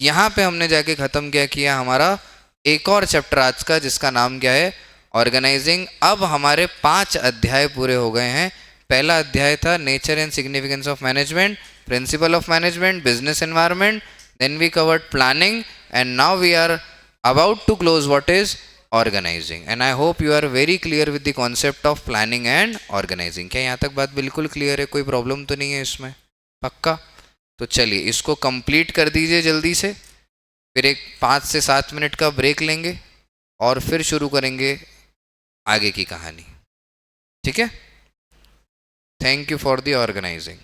यहाँ पे हमने जाके ख़त्म क्या किया? हमारा एक और चैप्टर आज का, जिसका नाम क्या है? ऑर्गेनाइजिंग। अब हमारे 5 अध्याय पूरे हो गए हैं। पहला अध्याय था nature and significance of management, principle of management, business environment, then we covered planning, and now we are about to close what is organizing. And I hope you are very clear with the concept of planning and organizing. क्या यहाँ तक बात बिल्कुल clear है? कोई problem तो नहीं है इसमें? पक्का? तो चलिए इसको कंप्लीट कर दीजिए जल्दी से, फिर एक 5 से 7 मिनट का ब्रेक लेंगे और फिर शुरू करेंगे आगे की कहानी। ठीक है? Thank you for the organising.